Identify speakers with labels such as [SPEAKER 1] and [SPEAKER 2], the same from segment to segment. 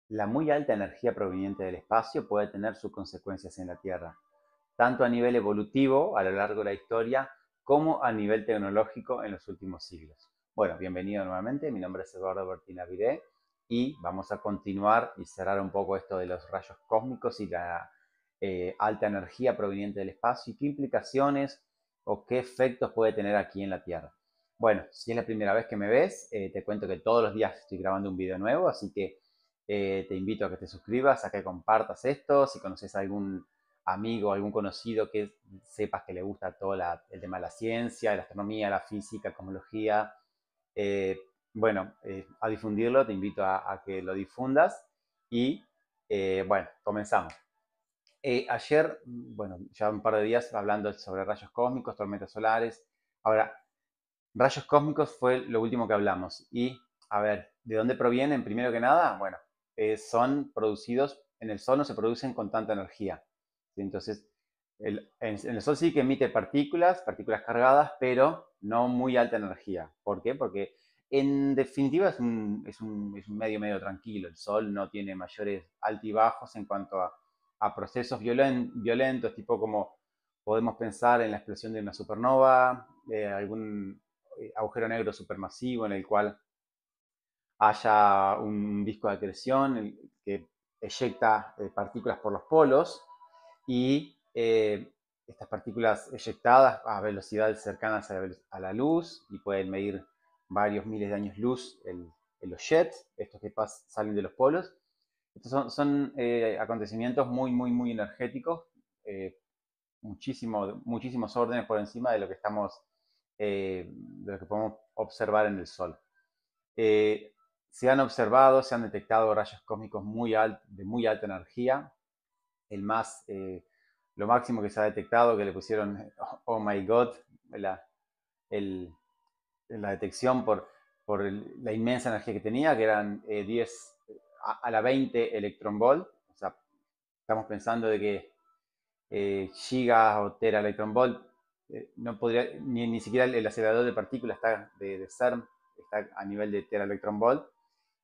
[SPEAKER 1] La muy alta energía proveniente del espacio puede tener sus consecuencias en la Tierra, tanto a nivel evolutivo a lo largo de la historia como a nivel tecnológico en los últimos siglos. Bueno, bienvenido nuevamente, mi nombre es Eduardo Bertina Viré y vamos a continuar y cerrar un poco esto de los rayos cósmicos y la alta energía proveniente del espacio y qué implicaciones o qué efectos puede tener aquí en la Tierra. Bueno, si es la primera vez que me ves, te cuento que todos los días estoy grabando un video nuevo, así que te invito a que te suscribas, a que compartas esto. Si conoces a algún amigo, algún conocido que sepas que le gusta todo el tema de la ciencia, la astronomía, la física, cosmología, eh, bueno, a difundirlo, te invito a que lo difundas y bueno, comenzamos. Ayer, bueno, ya un par de días hablando sobre rayos cósmicos, tormentas solares. Ahora, rayos cósmicos fue lo último que hablamos. Y, a ver, ¿de dónde provienen? Primero que nada, bueno, son producidos, en el Sol no se producen con tanta energía. ¿Sí? Entonces, en el Sol sí que emite partículas cargadas, pero no muy alta energía. ¿Por qué? Porque en definitiva es un medio tranquilo. El Sol no tiene mayores altibajos en cuanto a procesos violentos, tipo como podemos pensar en la explosión de una supernova, algún agujero negro supermasivo en el cual haya un disco de acreción que eyecta partículas por los polos y estas partículas eyectadas a velocidades cercanas a la luz y pueden medir varios miles de años luz en los jets, estos que salen de los polos. Estos son acontecimientos muy energéticos, eh, muchísimos órdenes por encima de lo que podemos observar en el Sol. Eh, se han detectado rayos cósmicos de muy alta energía. El más, lo máximo que se ha detectado, que le pusieron oh my god, la, el, la detección por la inmensa energía que tenía, que eran 10 a la 20 electronvolt. O sea, estamos pensando de que gigas o tera electron volt, no podría, ni siquiera el acelerador de partículas de CERN está a nivel de tera electron volt,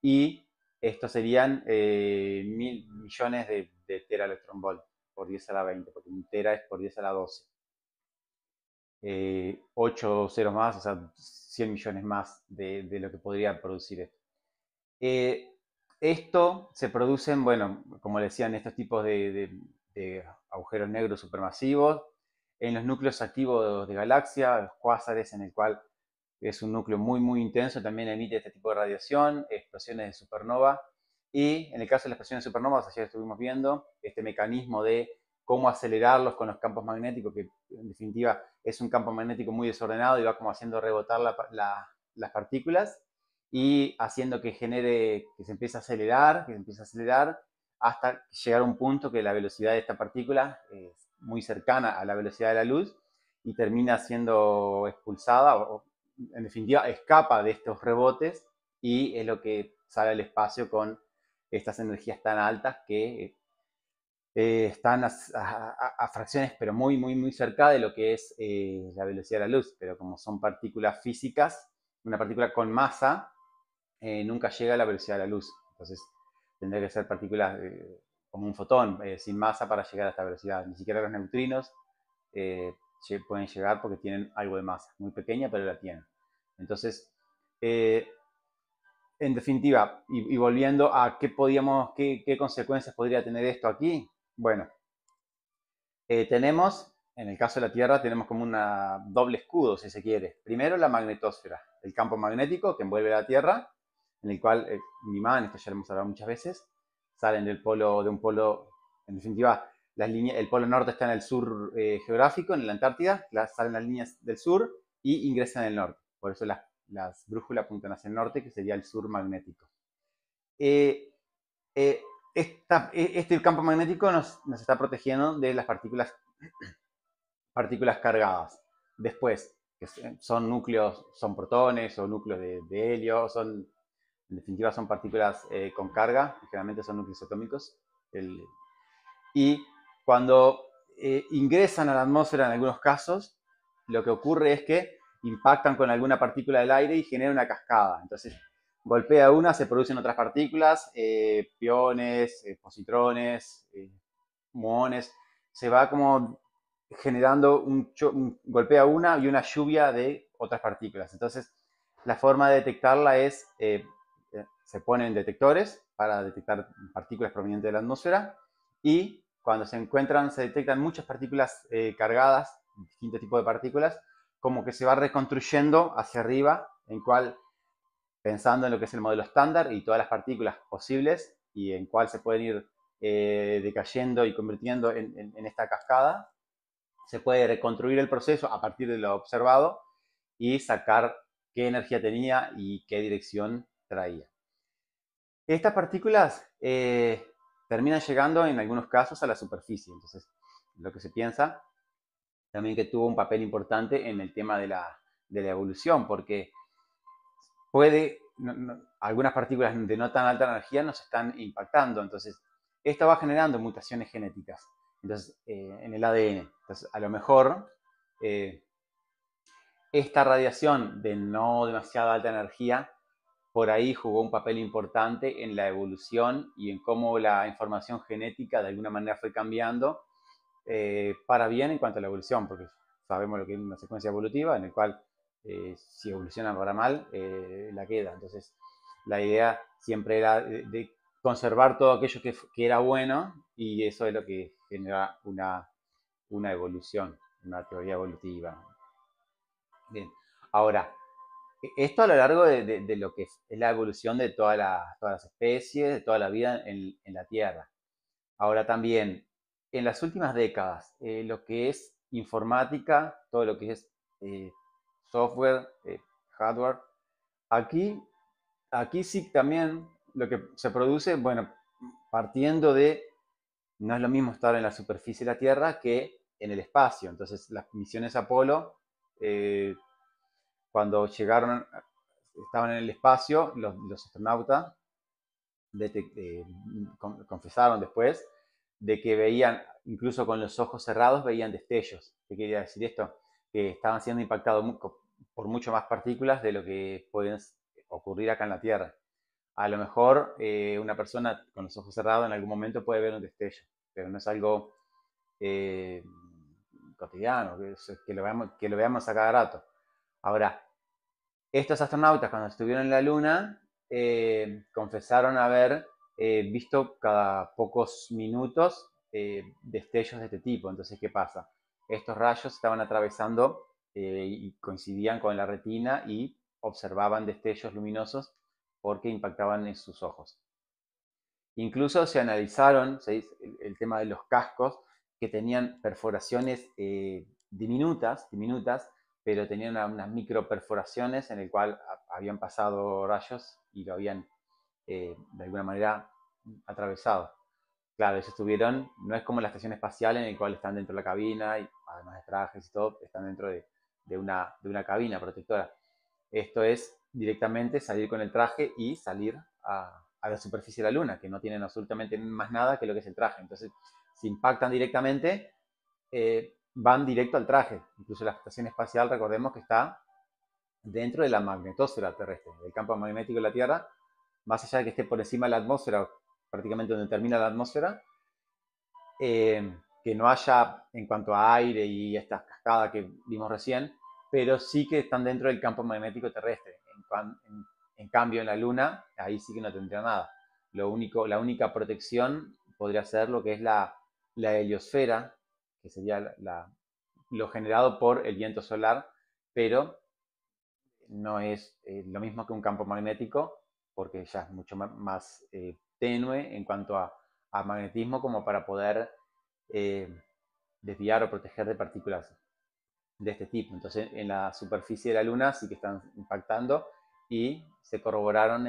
[SPEAKER 1] y estos serían 1.000 millones de tera electron volt por 10 a la 20, porque un tera es por 10 a la 12. 8 ceros más, o sea, 100 millones más de lo que podría producir esto. Eh, Esto se producen, bueno, como decían, estos tipos de agujeros negros supermasivos, en los núcleos activos de galaxias, los cuásares, en el cual es un núcleo muy intenso, también emite este tipo de radiación, explosiones de supernova. Y en el caso de las explosiones de supernovas, ayer estuvimos viendo este mecanismo de cómo acelerarlos con los campos magnéticos, que en definitiva es un campo magnético muy desordenado y va como haciendo rebotar las partículas y haciendo que que se empiece a acelerar, hasta llegar a un punto que la velocidad de esta partícula es muy cercana a la velocidad de la luz y termina siendo expulsada o en definitiva escapa de estos rebotes y es lo que sale al espacio con estas energías tan altas que están a fracciones pero muy cerca de lo que es la velocidad de la luz, pero como son partículas físicas, una partícula con masa nunca llega a la velocidad de la luz. Entonces tendría que ser partículas como un fotón, sin masa para llegar a esta velocidad. Ni siquiera los neutrinos eh, pueden llegar porque tienen algo de masa, muy pequeña, pero la tienen. Entonces, eh, en definitiva, y volviendo a qué consecuencias podría tener esto aquí, bueno, tenemos, en el caso de la Tierra, tenemos como una doble escudo, si se quiere. Primero, la magnetosfera, el campo magnético que envuelve la Tierra, en el cual un imán, esto ya lo hemos hablado muchas veces, salen de un polo, en definitiva, el polo norte está en el sur geográfico, en la Antártida, salen las líneas del sur y ingresan en el norte. Por eso las brújulas apuntan hacia el norte, que sería el sur magnético. Eh, eh, este campo magnético nos está protegiendo de las partículas cargadas. Después, que son núcleos, son protones o núcleos de helio, en definitiva son partículas con carga, generalmente son núcleos atómicos. Y cuando ingresan a la atmósfera en algunos casos, lo que ocurre es que impactan con alguna partícula del aire y genera una cascada. Entonces, golpea una, se producen otras partículas, piones, positrones, muones, se va como generando golpea una y una lluvia de otras partículas. Entonces, la forma de detectarla es, se ponen detectores para detectar partículas provenientes de la atmósfera y cuando se detectan muchas partículas cargadas, distintos tipos de partículas, como que se va reconstruyendo hacia arriba, en cual, pensando en lo que es el modelo estándar y todas las partículas posibles y en cuál se pueden ir decayendo y convirtiendo en esta cascada, se puede reconstruir el proceso a partir de lo observado y sacar qué energía tenía y qué dirección traía. Estas partículas terminan llegando en algunos casos a la superficie. Entonces, lo que se piensa también que tuvo un papel importante en el tema de la evolución, porque algunas partículas de no tan alta energía nos están impactando. Entonces, esto va generando mutaciones genéticas entonces, en el ADN. Entonces, a lo mejor esta radiación de no demasiada alta energía por ahí jugó un papel importante en la evolución y en cómo la información genética de alguna manera fue cambiando para bien en cuanto a la evolución, porque sabemos lo que es una secuencia evolutiva en el cual si evoluciona para mal, la queda. Entonces, la idea siempre era de conservar todo aquello que era bueno y eso es lo que genera una evolución, una teoría evolutiva. Bien, ahora, esto a lo largo de lo que es la evolución de todas las especies, de toda la vida en la Tierra. Ahora también, en las últimas décadas, lo que es informática, todo lo que es eh, software, hardware, aquí, aquí sí también lo que se produce, bueno, partiendo de, no es lo mismo estar en la superficie de la Tierra que en el espacio. Entonces, las misiones Apolo, eh, cuando llegaron, estaban en el espacio, los astronautas confesaron después de que veían, incluso con los ojos cerrados, veían destellos. ¿Qué quería decir esto? Que estaban siendo impactados por mucho más partículas de lo que pueden ocurrir acá en la Tierra. A lo mejor una persona con los ojos cerrados en algún momento puede ver un destello, pero no es algo eh, cotidiano, que lo veamos a cada rato. Ahora, estos astronautas cuando estuvieron en la Luna confesaron haber visto cada pocos minutos destellos de este tipo. Entonces, ¿qué pasa? Estos rayos estaban atravesando y coincidían con la retina y observaban destellos luminosos porque impactaban en sus ojos. Incluso se analizaron el tema de los cascos que tenían perforaciones diminutas, pero tenían unas microperforaciones en el cual habían pasado rayos y lo habían de alguna manera atravesado. Claro, ellos estuvieron, no es como la estación espacial en el cual están dentro de la cabina y además de trajes y todo, están dentro de una cabina protectora. Esto es directamente salir con el traje y salir a la superficie de la Luna, que no tienen absolutamente más nada que lo que es el traje. Entonces, si impactan directamente, van directo al traje. Incluso la estación espacial, recordemos que está dentro de la magnetosfera terrestre, del campo magnético de la Tierra, más allá de que esté por encima de la atmósfera, prácticamente donde termina la atmósfera, que no haya en cuanto a aire y estas cascadas que vimos recién, pero sí que están dentro del campo magnético terrestre. En cambio, en la Luna, ahí sí que no tendría nada. La única protección podría ser lo que es la heliosfera, que sería lo generado por el viento solar, pero no es lo mismo que un campo magnético, porque ya es mucho más tenue en cuanto a magnetismo como para poder eh, desviar o proteger de partículas de este tipo. Entonces, en la superficie de la Luna sí que están impactando y se corroboraron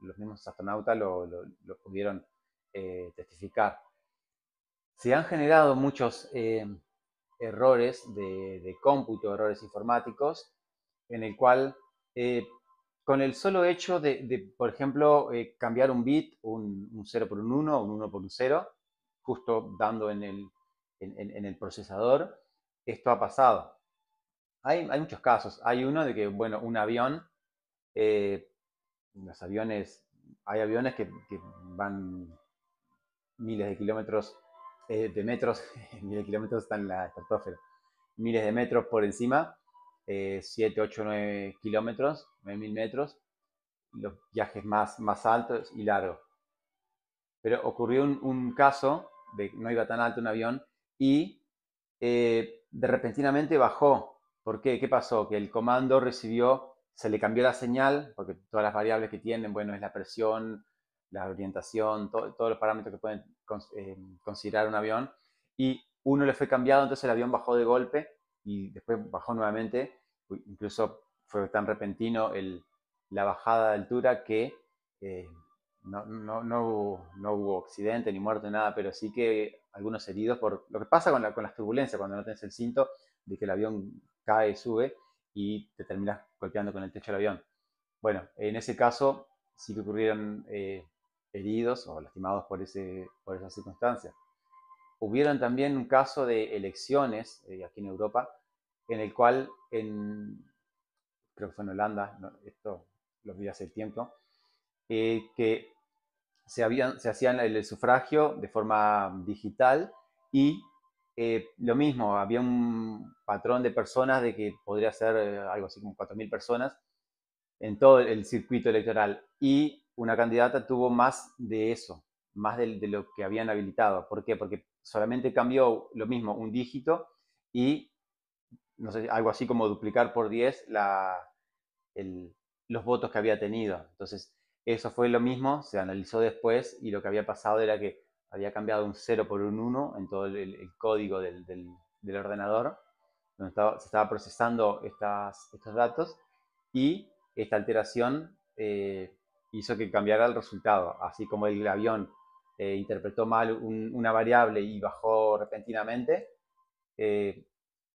[SPEAKER 1] los mismos astronautas, lo pudieron testificar. Se han generado muchos errores de cómputo, errores informáticos, en el cual con el solo hecho por ejemplo, cambiar un bit, un 0 por un 1, un 1 por un 0, justo dando en el procesador, esto ha pasado. Hay muchos casos. Hay uno de que, bueno, un avión los aviones, hay aviones que van miles de kilómetros, de metros, miles de kilómetros están en la estratosfera, miles de metros por encima, 7, 8, 9 kilómetros, 9.000 metros, los viajes más altos y largos. Pero ocurrió un caso de que no iba tan alto un avión y de repentinamente bajó. ¿Por qué? ¿Qué pasó? Que el comando recibió, se le cambió la señal, porque todas las variables que tienen, bueno, es la presión, la orientación, todos los parámetros que pueden considerar un avión, y uno le fue cambiado, entonces el avión bajó de golpe y después bajó nuevamente, incluso fue tan repentino la bajada de altura que eh, no hubo accidente ni muerte, nada, pero sí que algunos heridos por lo que pasa con las turbulencias, cuando no tenés el cinto, de que el avión cae y sube y te terminas golpeando con el techo del avión. Bueno, en ese caso sí que ocurrieron heridos o lastimados por esa circunstancia. Hubieron también un caso de elecciones aquí en Europa, en el cual, creo que fue en Holanda, no, esto lo vi hace tiempo, que se hacían el sufragio de forma digital y lo mismo, había un patrón de personas de que podría ser algo así como 4.000 personas en todo el circuito electoral y una candidata tuvo más de eso, más de lo que habían habilitado. ¿Por qué? Porque solamente cambió lo mismo, un dígito y no sé, algo así como duplicar por 10 el, los votos que había tenido. Entonces, eso fue lo mismo, se analizó después y lo que había pasado era que había cambiado un 0 por un 1 en todo el código del ordenador, donde se estaba procesando estos datos y esta alteración hizo que cambiara el resultado, así como el avión interpretó mal una variable y bajó repentinamente, eh,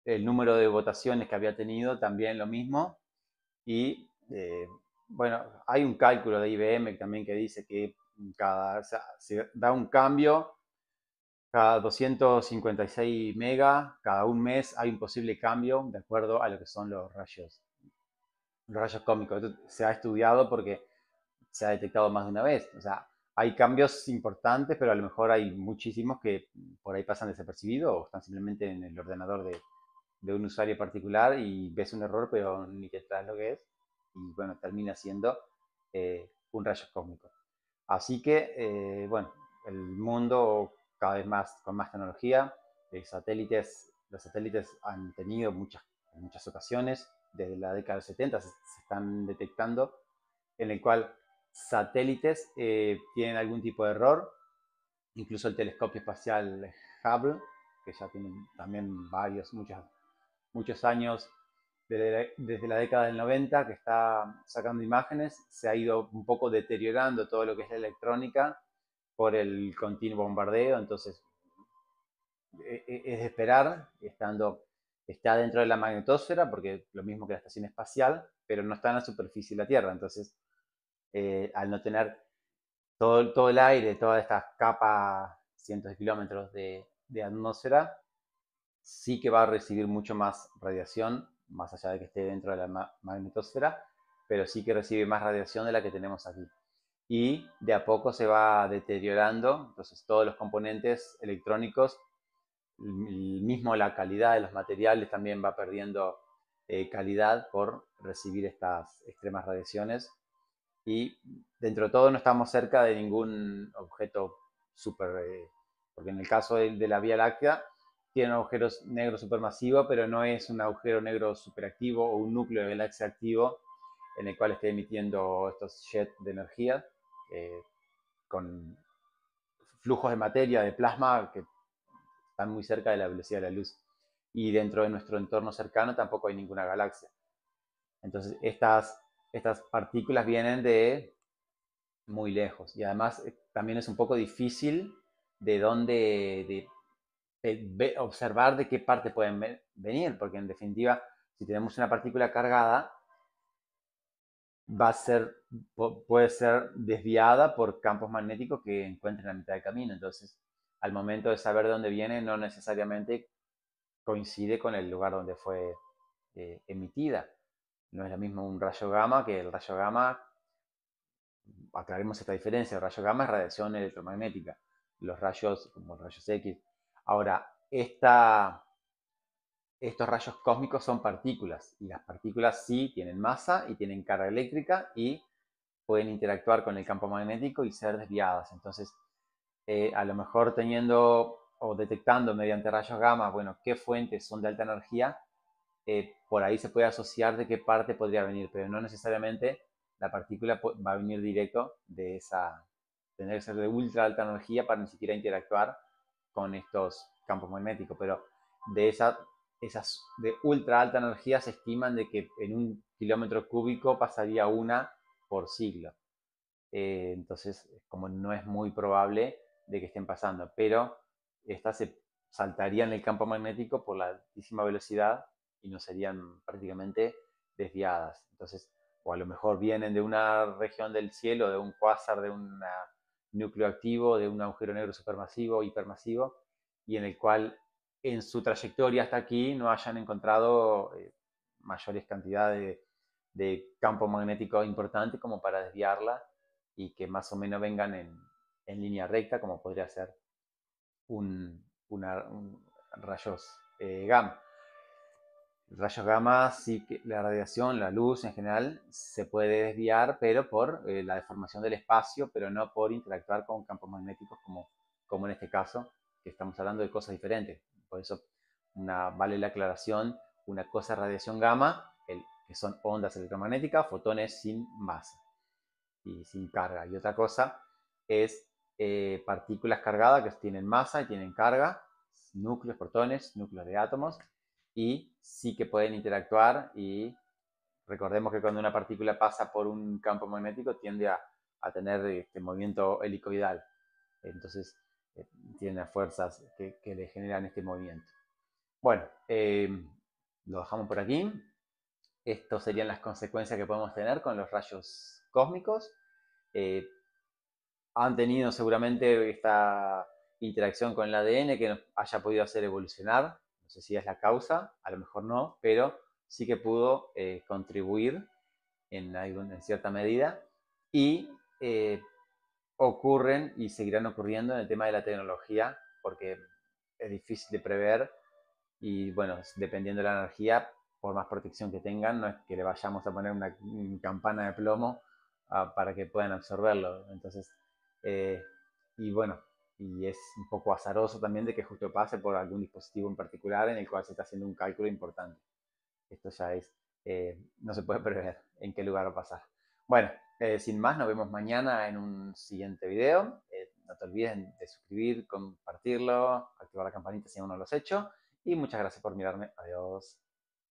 [SPEAKER 1] el número de votaciones que había tenido también lo mismo y bueno, hay un cálculo de IBM también que dice que o sea, se da un cambio cada 256 megas, cada un mes hay un posible cambio de acuerdo a lo que son los rayos cósmicos. Esto se ha estudiado porque se ha detectado más de una vez. O sea, hay cambios importantes, pero a lo mejor hay muchísimos que por ahí pasan desapercibidos o están simplemente en el ordenador de un usuario particular y ves un error, pero ni te traes lo que es. Y bueno, termina siendo un rayo cósmico. Así que, bueno, el mundo cada vez más con más tecnología, los satélites han tenido en muchas ocasiones, desde la década del 70 se están detectando, en el cual satélites tienen algún tipo de error, incluso el telescopio espacial Hubble, que ya tiene también muchos años desde la década del 90 que está sacando imágenes, se ha ido un poco deteriorando todo lo que es la electrónica por el continuo bombardeo, entonces es de esperar, está dentro de la magnetosfera, porque lo mismo que la estación espacial, pero no está en la superficie de la Tierra, entonces al no tener todo el aire, toda esta capa, cientos de kilómetros de atmósfera, sí que va a recibir mucho más radiación, más allá de que esté dentro de la magnetosfera, pero sí que recibe más radiación de la que tenemos aquí. Y de a poco se va deteriorando, entonces todos los componentes electrónicos, mismo la calidad de los materiales también va perdiendo calidad por recibir estas extremas radiaciones. Y dentro de todo no estamos cerca de ningún objeto super, porque en el caso de la Vía Láctea, tiene un agujero negro supermasivo, pero no es un agujero negro superactivo o un núcleo de galaxia activo en el cual esté emitiendo estos jets de energía eh, con flujos de materia, de plasma, que están muy cerca de la velocidad de la luz. Y dentro de nuestro entorno cercano tampoco hay ninguna galaxia. Entonces, estas partículas vienen de muy lejos. Y además también es un poco difícil de dónde, observar de qué parte pueden venir, porque en definitiva, si tenemos una partícula cargada, va a ser, puede ser desviada por campos magnéticos que encuentren a mitad de camino. Entonces, al momento de saber de dónde viene, no necesariamente coincide con el lugar donde fue emitida. No es lo mismo un rayo gamma que el rayo gamma aclaremos esta diferencia. El rayo gamma es radiación electromagnética, los rayos, como rayos X. Ahora, estos rayos cósmicos son partículas, y las partículas sí tienen masa y tienen carga eléctrica y pueden interactuar con el campo magnético y ser desviadas. Entonces, a lo mejor teniendo o detectando mediante rayos gamma, bueno, qué fuentes son de alta energía, por ahí se puede asociar de qué parte podría venir, pero no necesariamente la partícula va a venir directo de esa, tener que ser de ultra alta energía para ni siquiera interactuar con estos campos magnéticos, pero de esas de ultra alta energía se estiman de que en un kilómetro cúbico pasaría una por siglo. Entonces, como no es muy probable de que estén pasando, pero estas se saltarían el campo magnético por la altísima velocidad y no serían prácticamente desviadas. Entonces, o a lo mejor vienen de una región del cielo, de un cuásar, de un núcleo activo, de un agujero negro supermasivo, hipermasivo, y en el cual en su trayectoria hasta aquí no hayan encontrado mayores cantidades de campo magnético importante como para desviarla y que más o menos vengan en línea recta, como podría ser un rayos gamma. Rayos gamma, sí que la radiación, la luz en general, se puede desviar, pero por la deformación del espacio, pero no por interactuar con campos magnéticos como en este caso, que estamos hablando de cosas diferentes. Por eso vale la aclaración, una cosa es radiación gamma, que son ondas electromagnéticas, fotones sin masa y sin carga. Y otra cosa es partículas cargadas que tienen masa y tienen carga, núcleos, protones, núcleos de átomos, y sí que pueden interactuar. Y recordemos que cuando una partícula pasa por un campo magnético tiende a tener este movimiento helicoidal. Entonces, tiene fuerzas que le generan este movimiento. Bueno, lo dejamos por aquí. Estas serían las consecuencias que podemos tener con los rayos cósmicos. Eh, Han tenido seguramente esta interacción con el ADN que nos haya podido hacer evolucionar. No sé si es la causa, a lo mejor no, pero sí que pudo contribuir en cierta medida. Y ocurren y seguirán ocurriendo en el tema de la tecnología, porque es difícil de prever y bueno, dependiendo de la energía, por más protección que tengan, no es que le vayamos a poner una campana de plomo para que puedan absorberlo. Entonces, eh, y bueno, y es un poco azaroso también de que justo pase por algún dispositivo en particular en el cual se está haciendo un cálculo importante. Esto ya es, no se puede prever en qué lugar va a pasar. Bueno, sin más, nos vemos mañana en un siguiente video. No te olvides de suscribir, compartirlo, activar la campanita si aún no lo has hecho. Y muchas gracias por mirarme. Adiós.